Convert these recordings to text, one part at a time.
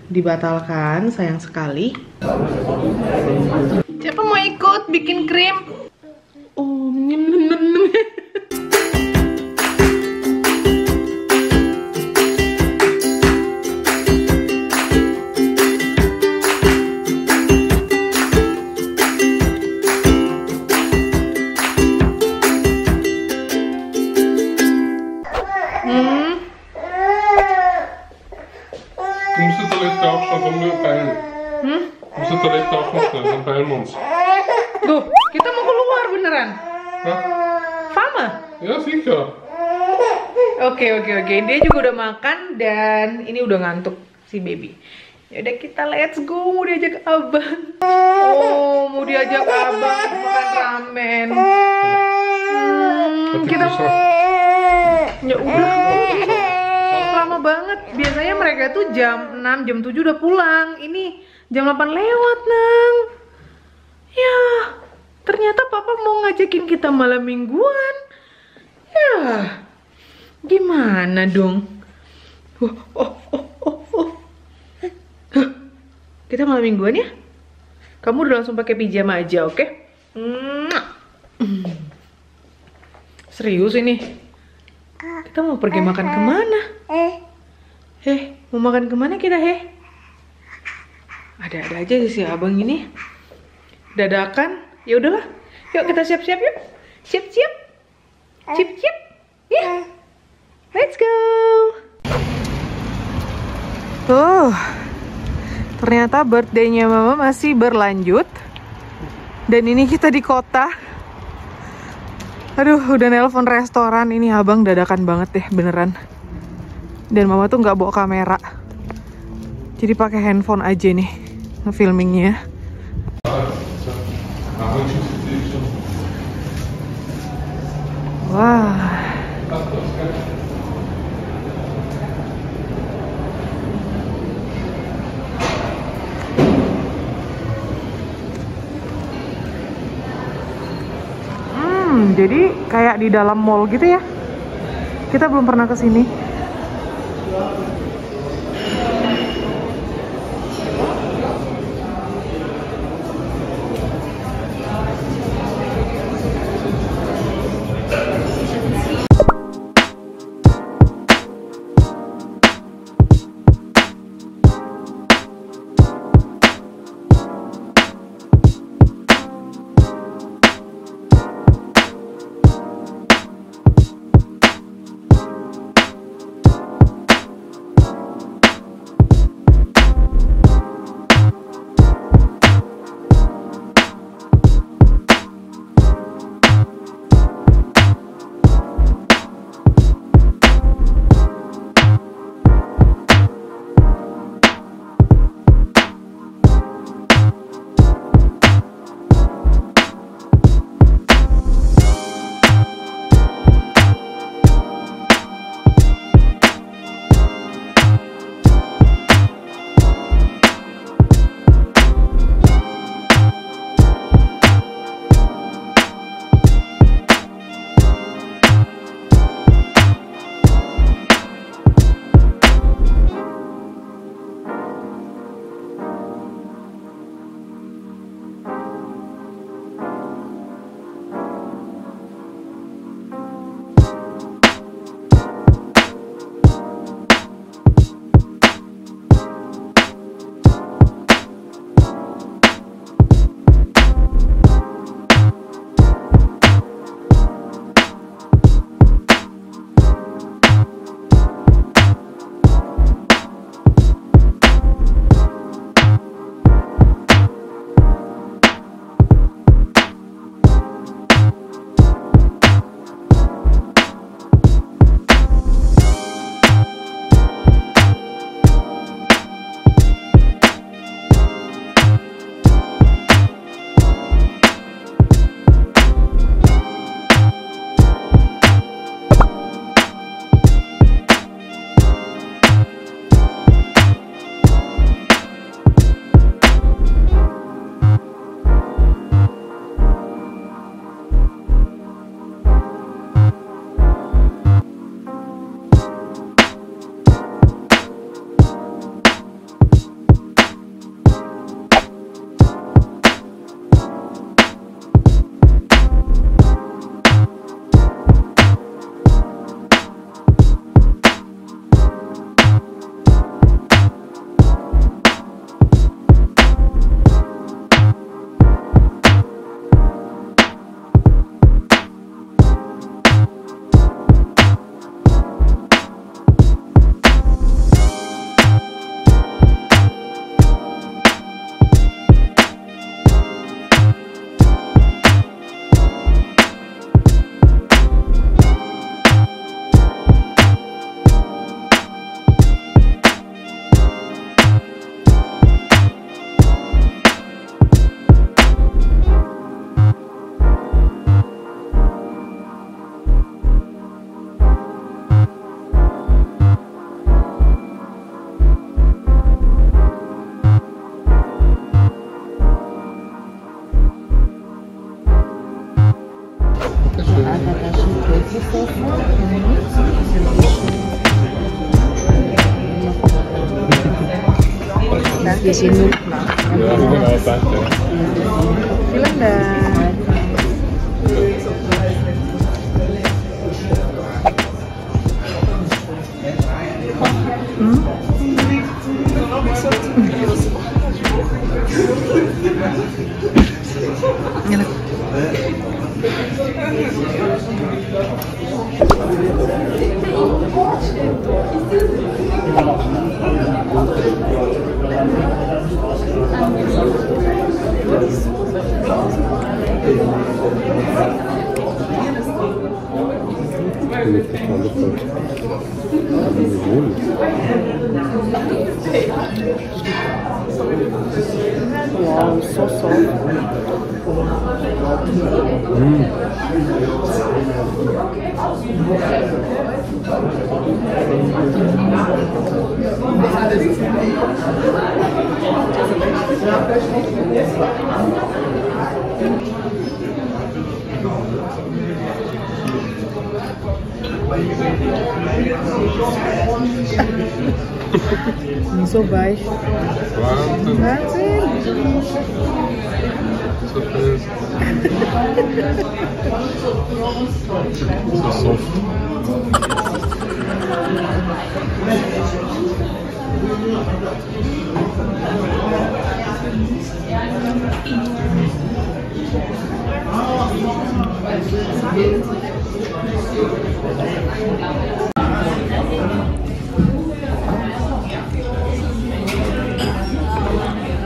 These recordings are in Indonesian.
dibatalkan, sayang sekali. Siapa mau ikut bikin krim? Oh, Tuh, kita mau keluar beneran. Hah? Fama? Ya, sicher. Oke. Dia juga udah makan dan ini udah ngantuk si baby. Yaudah kita let's go, mau diajak abang. Oh, mau diajak abang makan ramen. Kita ya udah. Lama banget. Biasanya mereka tuh jam 6, jam 7 udah pulang. Ini jam 8 lewat, Nang. Ya, ternyata papa mau ngajakin kita malam mingguan. Ya, gimana dong? Kita malam mingguan ya? Kamu udah langsung pakai pijama aja, oke? Serius ini? Kita mau pergi makan kemana? Mau makan kemana kita, Ada-ada aja sih abang ini. Dadakan. Ya udahlah. Yuk kita siap-siap yuk. Siap-siap. Siap-siap. Ya. Let's go. Ternyata birthday-nya mama masih berlanjut. Dan ini kita di kota. Aduh, udah nelpon restoran. Ini abang dadakan banget deh, beneran. Dan mama tuh nggak bawa kamera. Jadi pakai handphone aja nih ngefilmingnya. Wah. Jadi kayak di dalam mall gitu ya. Kita belum pernah kesini. di sini. Ja, ini nggak tante. Bilang dah. Enak. Wow, so soft. So weich. Wahnsinn. Wahnsinn. So fest. So soft.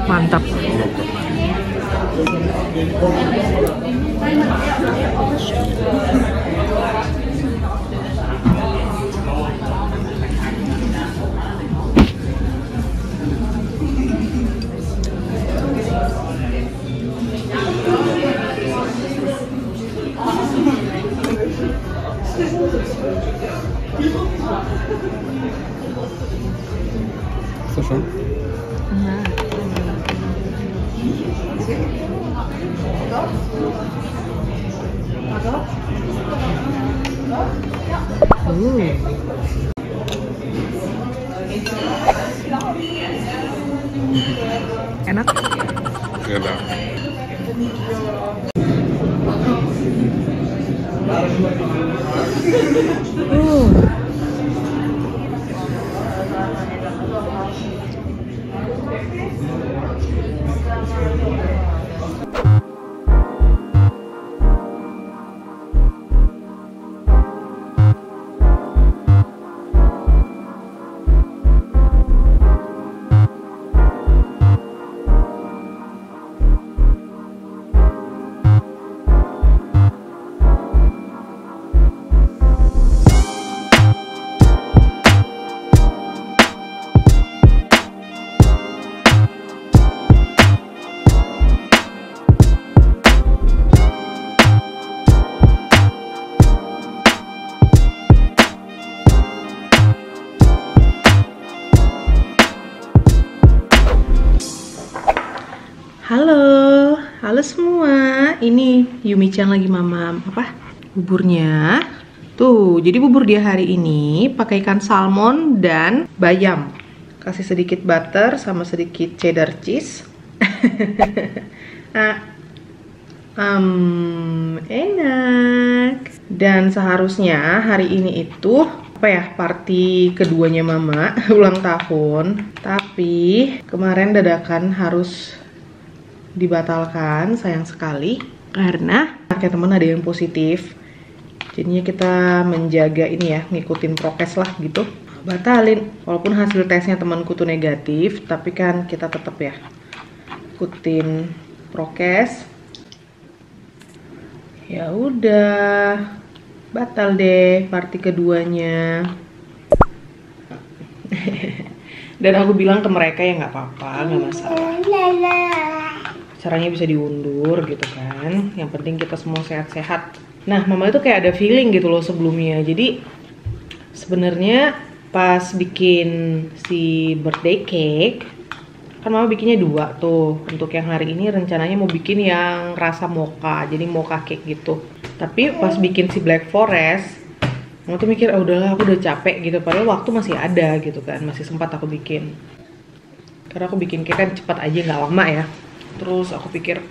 Mantap. Ist das schon? Enak. Enak. Halo semua, ini Yumi-chan lagi mamam buburnya. Tuh, jadi bubur dia hari ini pakai ikan salmon dan bayam. Kasih sedikit butter sama sedikit cheddar cheese. Enak. Dan seharusnya hari ini itu party keduanya mama ulang tahun. Tapi kemarin dadakan harus dibatalkan, sayang sekali, karena anaknya temen ada yang positif. Jadinya kita menjaga ini ya, ngikutin prokes lah gitu. Batalin, walaupun hasil tesnya temanku tuh negatif, tapi kan kita tetap ya ikutin prokes. Ya udah, batal deh party keduanya. Dan aku bilang ke mereka ya nggak apa-apa, nggak masalah. Caranya bisa diundur gitu kan. Yang penting kita semua sehat-sehat. Nah, mama itu kayak ada feeling gitu loh sebelumnya. Jadi sebenarnya pas bikin si birthday cake, kan mama bikinnya 2 tuh. Untuk yang hari ini rencananya mau bikin yang rasa mocha, jadi mocha cake gitu. Tapi pas bikin si black forest, mama tuh mikir, udahlah aku udah capek gitu. Padahal waktu masih ada gitu kan, masih sempat aku bikin. Karena aku bikin cake kan cepat aja, nggak lama ya. Terus aku pikir,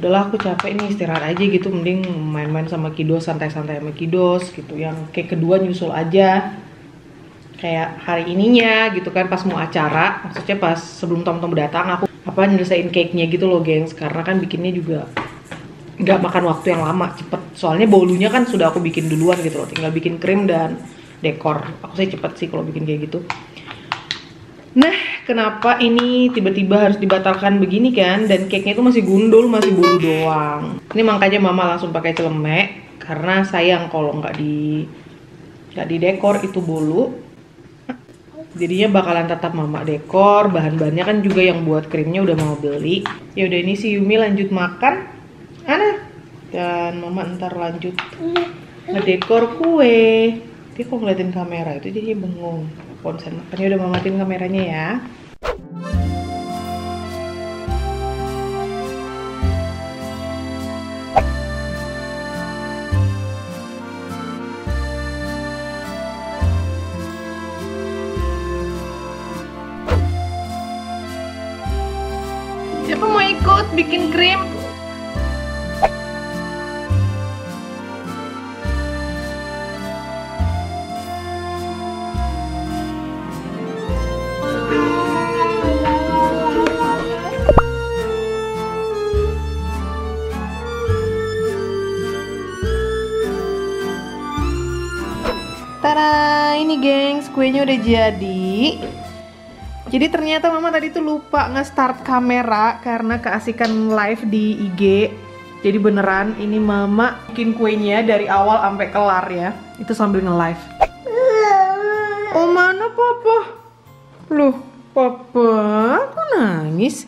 udahlah aku capek nih, istirahat aja gitu. Mending main-main sama Kidos, santai-santai sama Kidos gitu. Yang cake kedua nyusul aja. Kayak hari ininya gitu kan, pas mau acara. Maksudnya pas sebelum Tom datang, aku nyelesain cake-nya gitu loh gengs. Karena kan bikinnya juga nggak makan waktu yang lama, cepet. Soalnya bolunya kan sudah aku bikin duluan gitu loh, tinggal bikin krim dan dekor. Aku sih cepet sih kalau bikin kayak gitu. Nah, kenapa ini tiba-tiba harus dibatalkan begini kan? Dan cake-nya itu masih gundul, masih bolu doang. Ini makanya mama langsung pakai celemek karena sayang kalau nggak di dekor itu bolu. Jadinya bakalan tetap mama dekor. Bahan-bahannya kan juga yang buat krimnya udah mau beli. Ya udah, ini si Yumi lanjut makan. Dan mama ntar lanjut ngedekor kue. Dia kok ngeliatin kamera itu jadi bengong. Konsen makannya udah mama matiin kameranya ya. Siapa mau ikut bikin krim? Tada, ini gengs, kuenya udah jadi. Jadi ternyata mama tadi tuh lupa nge-start kamera karena keasikan live di IG. Jadi beneran ini mama bikin kuenya dari awal sampai kelar ya. Itu sambil nge-live. Oh mana papa? Loh, papa kok nangis?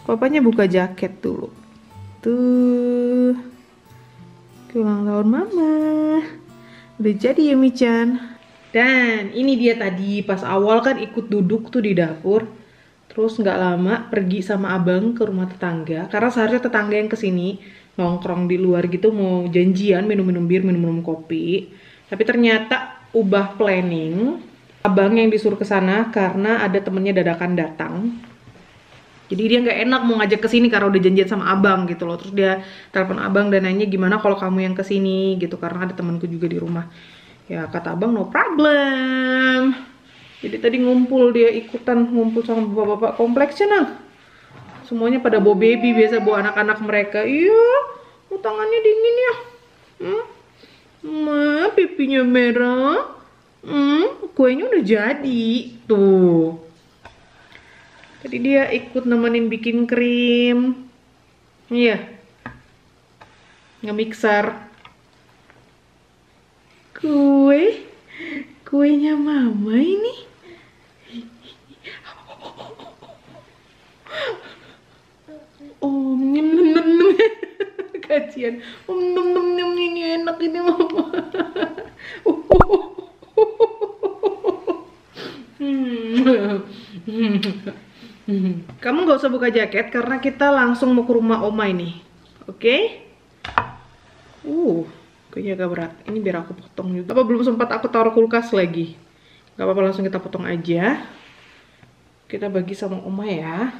Papanya buka jaket dulu. Tuh. Ulang tahun mama. Udah jadi ya Michan. Dan ini dia tadi pas awal kan ikut duduk tuh di dapur. Terus nggak lama pergi sama abang ke rumah tetangga. Karena seharusnya tetangga yang kesini nongkrong di luar gitu mau janjian minum-minum bir, minum-minum kopi. Tapi ternyata ubah planning. Abang yang disuruh ke sana karena ada temennya dadakan datang. Jadi dia nggak enak mau ngajak ke sini karena udah janjian sama abang gitu loh. Terus dia telepon abang dan nanya gimana kalau kamu yang kesini gitu karena ada temanku juga di rumah. Ya kata abang no problem. Jadi tadi ngumpul dia ikutan ngumpul sama bapak-bapak kompleksnya nah. Semuanya pada bawa baby, biasa bawa anak-anak mereka. Iya, tangannya dingin ya. Ma, pipinya merah. Kuenya udah jadi tuh. Tadi dia ikut nemenin bikin krim. Iya. Nge-mixer. Kuenya mama ini. Oh, nem. Kasihan. Nem ini enak ini mama. Kamu nggak usah buka jaket karena kita langsung mau ke rumah oma ini, oke? Kayaknya agak berat. Ini biar aku potong juga. Apa belum sempat aku taruh kulkas lagi? Gak apa-apa, langsung kita potong aja. Kita bagi sama oma ya.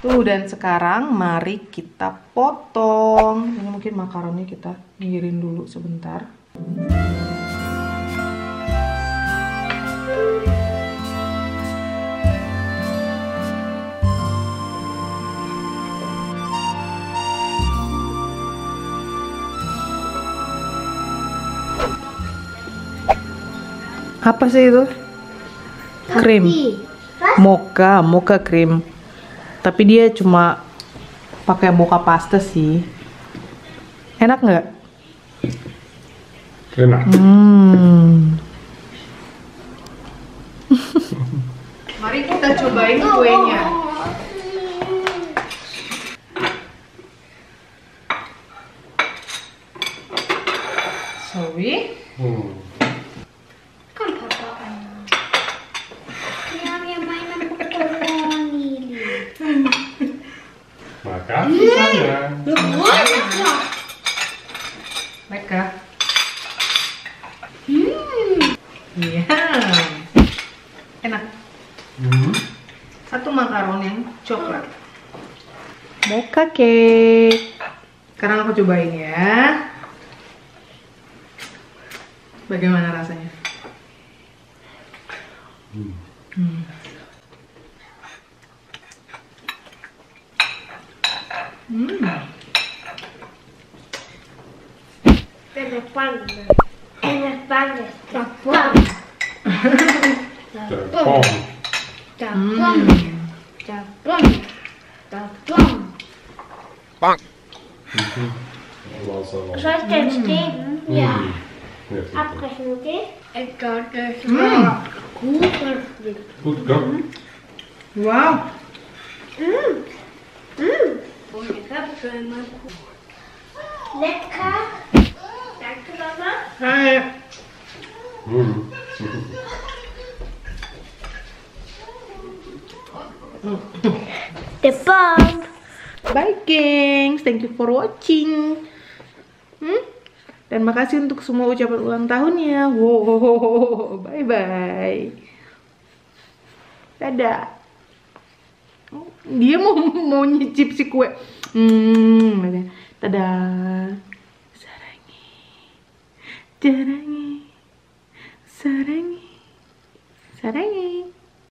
Tuh, dan sekarang mari kita potong. Ini mungkin makaronnya kita pinggirin dulu sebentar. Apa sih itu? Krim. Mocha krim. Tapi dia cuma pakai mocha pasta sih. Enak nggak? Enak. Mari kita cobain kuenya. Sorry. Makasih sayang. Mereka. Iya. Satu makaron yang coklat. Mocha cake. Sekarang aku cobain ya. Bagaimana rasanya? Enak banget. Enak banget. Capung. Tepung. Capung. Capung. Capung. Zal ik het steken? Ja. Afgesnoken. Ik kan het goed gesnoken. Goed, kan. Wow. Lekker. Lekker mama. Hai. De pump. Bye gengs, thank you for watching. Dan makasih untuk semua ucapan ulang tahunnya. Wow, bye bye. Dadah. Dia mau nyicip si kue. Dadah. Dadah. Sarangi. Sarangi. Sarangi. Sarangi.